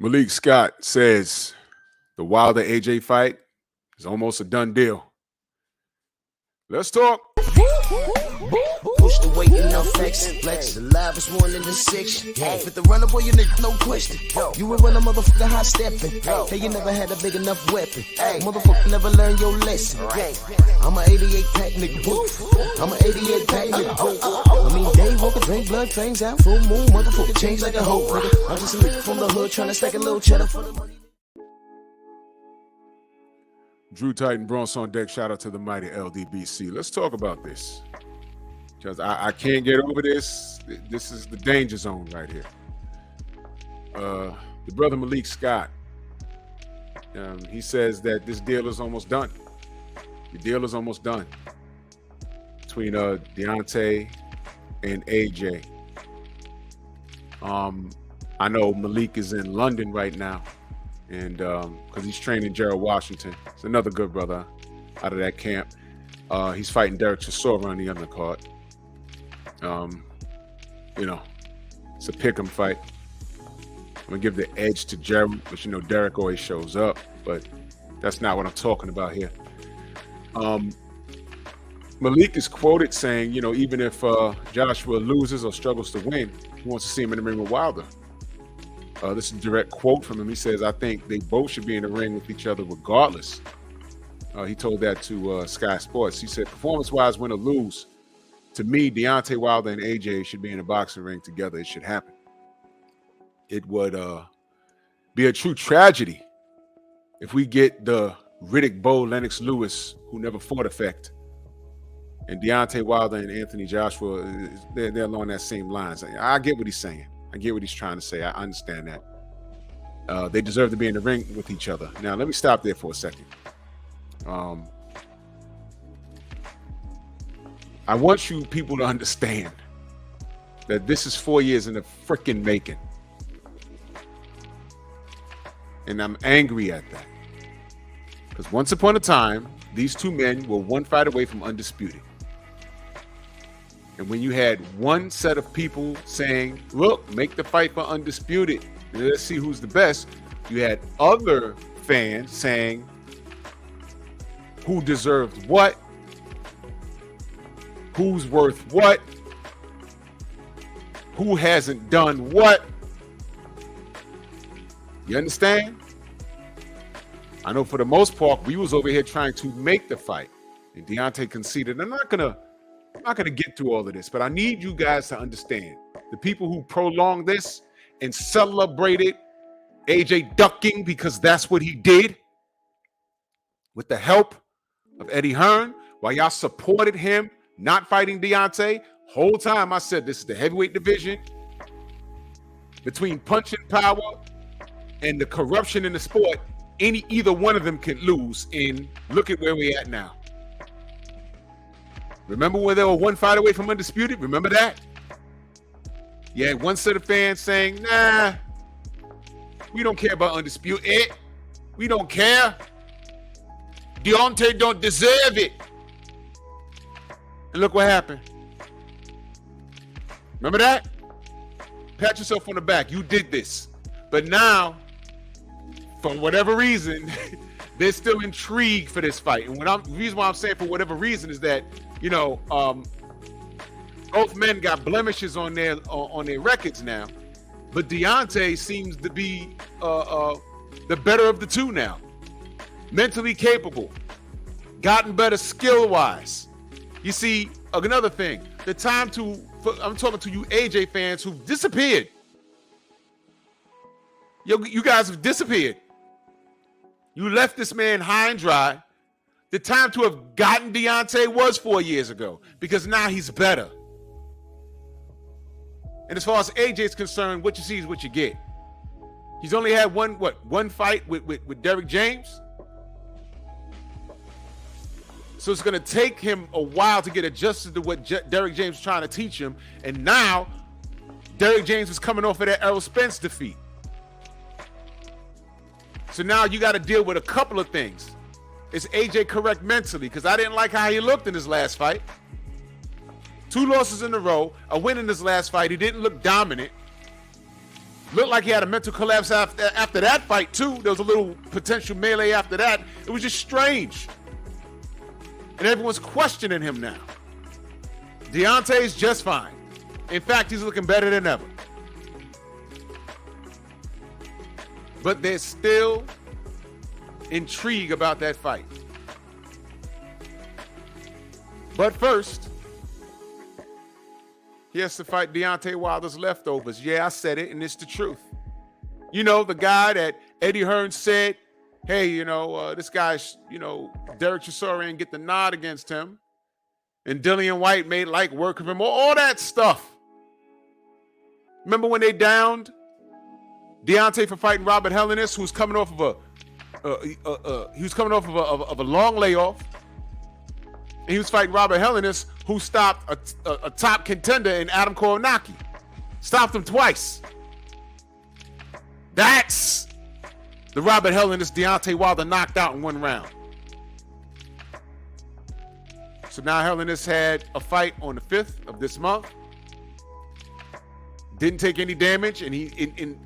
Malik Scott says the Wilder AJ fight is almost a done deal. Let's talk. Push the weight and no flex. Flex the live is one in the six. With the runner boy, you nigga, no question. You will run a motherfucker high stepping. Hey, you never had a big enough weapon. Motherfucker never learned your lesson. I'm a 88 pack nigga. I'm a 88 pack nigga. I mean, day walker, drink blood, trains out, full moon, motherfucker change like a hoe. I'm just a nigga from the hood trying to stack a little cheddar for the money. Drew Titan Bronx on deck. Shout out to the mighty LDBC. Let's talk about this. Because I can't get over this. This is the danger zone right here. The brother Malik Scott, he says that this deal is almost done. The deal is almost done between Deontay and AJ. I know Malik is in London right now, and because he's training Gerald Washington. It's another good brother out of that camp. He's fighting Derek Chisora on the undercard. It's a pick'em fight. I'm gonna give the edge to Gerald, but Derek always shows up, but that's not what I'm talking about here. Malik is quoted saying, even if Joshua loses or struggles to win, he wants to see him in the ring with Wilder. This is a direct quote from him. He says, I think they both should be in the ring with each other regardless. He told that to Sky Sports. He said, performance-wise, win or lose, to me, Deontay Wilder and AJ should be in a boxing ring together. It should happen. It would be a true tragedy if we get the Riddick Bowe, Lennox Lewis, who never fought effect, and Deontay Wilder and Anthony Joshua, they're along that same lines. I get what he's saying. I get what he's trying to say. I understand that. They deserve to be in the ring with each other. Now, let me stop there for a second. I want you people to understand that this is 4 years in the freaking making. And I'm angry at that. Because once upon a time, these two men were one fight away from undisputed. And when you had one set of people saying, look, make the fight for undisputed, let's see who's the best, you had other fans saying who deserved what, who's worth what, who hasn't done what. You understand? I know for the most part, we was over here trying to make the fight, and Deontay conceded. I'm not gonna get through all of this, but I need you guys to understand, the people who prolonged this and celebrated AJ ducking, because that's what he did with the help of Eddie Hearn, while y'all supported him not fighting Deontay. Whole time I said this is the heavyweight division between punching power and the corruption in the sport. Either one of them can lose, and look at where we're at now. Remember when they were one fight away from undisputed? Remember that? You had one set of fans saying, nah, we don't care about undisputed. We don't care. Deontay don't deserve it. And look what happened. Remember that? Pat yourself on the back. You did this. But now, for whatever reason, they're still intrigued for this fight. And the reason why I'm saying for whatever reason is that, both men got blemishes on their records now. But Deontay seems to be the better of the two now. Mentally capable. Gotten better skill-wise. You see, another thing, I'm talking to you AJ fans who've disappeared. You guys have disappeared. You left this man high and dry. The time to have gotten Deontay was 4 years ago, because now he's better. And as far as AJ is concerned, what you see is what you get. He's only had one fight with Derek James. So it's going to take him a while to get adjusted to what Derek James is trying to teach him. And now, Derek James is coming off of that Errol Spence defeat. So now you got to deal with a couple of things. Is AJ correct mentally? Because I didn't like how he looked in his last fight. 2 losses in a row, a win in his last fight. He didn't look dominant. Looked like he had a mental collapse after that fight, too. There was a little potential melee after that. It was just strange. And everyone's questioning him now. Deontay's just fine. In fact, he's looking better than ever. But there's still intrigue about that fight. But first, he has to fight Deontay Wilder's leftovers. Yeah, I said it, and it's the truth. You know, the guy that Eddie Hearn said, hey, this guy's, Derek Chisora get the nod against him. And Dillian White made light work of him. All that stuff. Remember when they downed Deontay for fighting Robert Helenius, who's coming off of a long layoff. And he was fighting Robert Helenius, who stopped a top contender in Adam Koronaki. Stopped him twice. That's the Robert Helenius Deontay Wilder knocked out in one round. So now Helenius had a fight on the 5th of this month. Didn't take any damage, and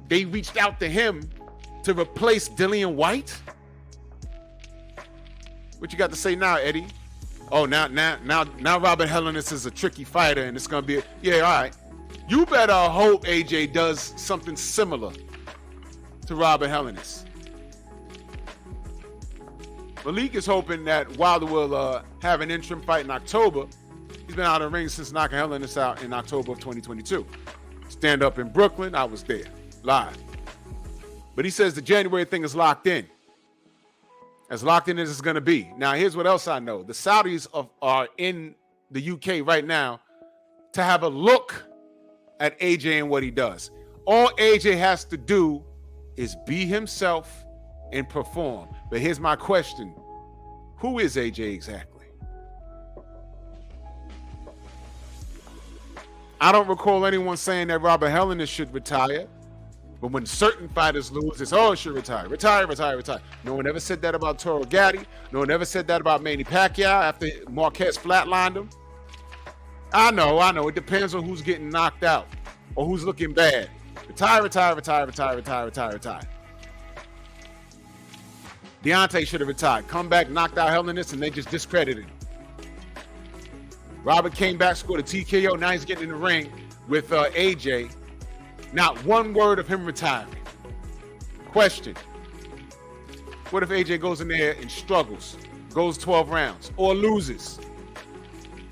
they reached out to him to replace Dillian White. What you got to say now, Eddie? Oh, now Robert Helenius is a tricky fighter, and it's gonna be all right. You better hope AJ does something similar to Robert Helenius. Malik is hoping that Wilder will have an interim fight in October. He's been out of the ring since knocking Helenius out in October of 2022. Stand up in Brooklyn, I was there, live. But he says the January thing is locked in. As locked in as it's going to be. Now, here's what else I know. The Saudis are in the UK right now to have a look at AJ and what he does. All AJ has to do is be himself and perform. But here's my question. Who is AJ exactly? I don't recall anyone saying that Robert Helenius should retire. But when certain fighters lose, it's, it should retire. Retire. No one ever said that about Toro Gatti. No one ever said that about Manny Pacquiao after Marquez flatlined him. I know. It depends on who's getting knocked out or who's looking bad. Retire. Deontay should have retired. Come back, knocked out Helenius, and they just discredited him. Robert came back, scored a TKO. Now he's getting in the ring with AJ. Not one word of him retiring. Question. What if AJ goes in there and struggles, goes 12 rounds, or loses?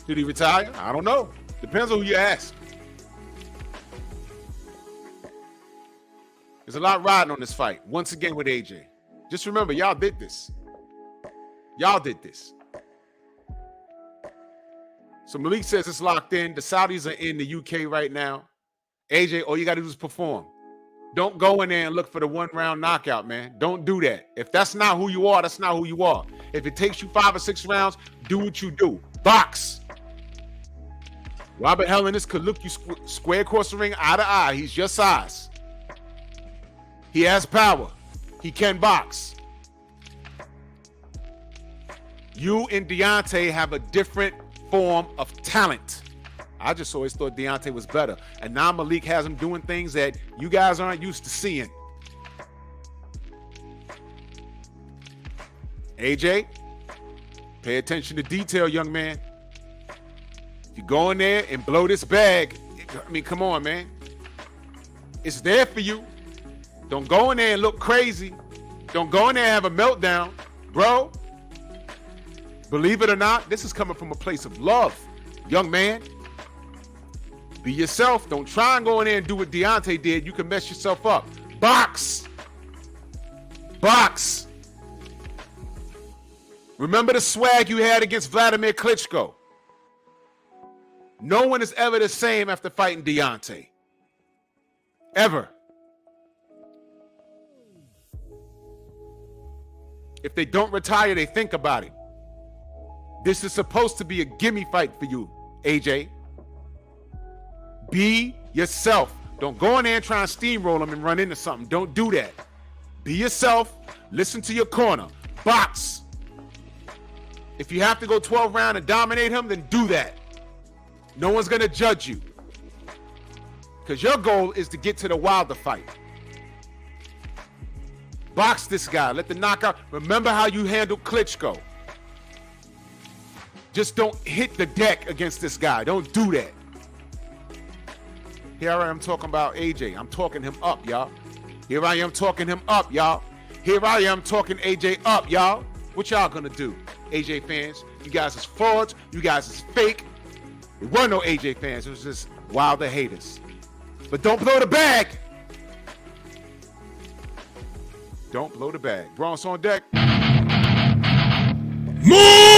Did he retire? I don't know. Depends on who you ask. There's a lot riding on this fight. Once again with AJ. Just remember, y'all did this. So Malik says it's locked in. The Saudis are in the UK right now. AJ, all you got to do is perform. Don't go in there and look for the one-round knockout, man. Don't do that. If that's not who you are, that's not who you are. If it takes you 5 or 6 rounds, do what you do. Box. Robert Helenius could look you square across the ring, eye to eye. He's your size. He has power. He can box. You and Deontay have a different form of talent. I just always thought Deontay was better. And now Malik has him doing things that you guys aren't used to seeing. AJ, pay attention to detail, young man. If you go in there and blow this bag, come on, man. It's there for you. Don't go in there and look crazy. Don't go in there and have a meltdown. Bro, believe it or not, this is coming from a place of love. Young man, be yourself. Don't try and go in there and do what Deontay did. You can mess yourself up. Box. Remember the swag you had against Vladimir Klitschko. No one is ever the same after fighting Deontay. Ever. If they don't retire, they think about it. This is supposed to be a gimme fight for you, AJ. Be yourself. Don't go in there and try and steamroll them and run into something. Don't do that. Be yourself. Listen to your corner. Box. If you have to go 12 rounds and dominate him, then do that. No one's going to judge you. Because your goal is to get to the Wilder fight. Box this guy. Let the knockout. Remember how you handled Klitschko. Just don't hit the deck against this guy. Don't do that. Here I am talking about AJ. I'm talking him up, y'all. Here I am talking him up, y'all. Here I am talking AJ up, y'all. What y'all gonna do, AJ fans? You guys is frauds. You guys is fake. It wasn't no AJ fans. It was just Wilder haters. But don't blow the bag. Don't blow the bag. Bronx on deck. Move!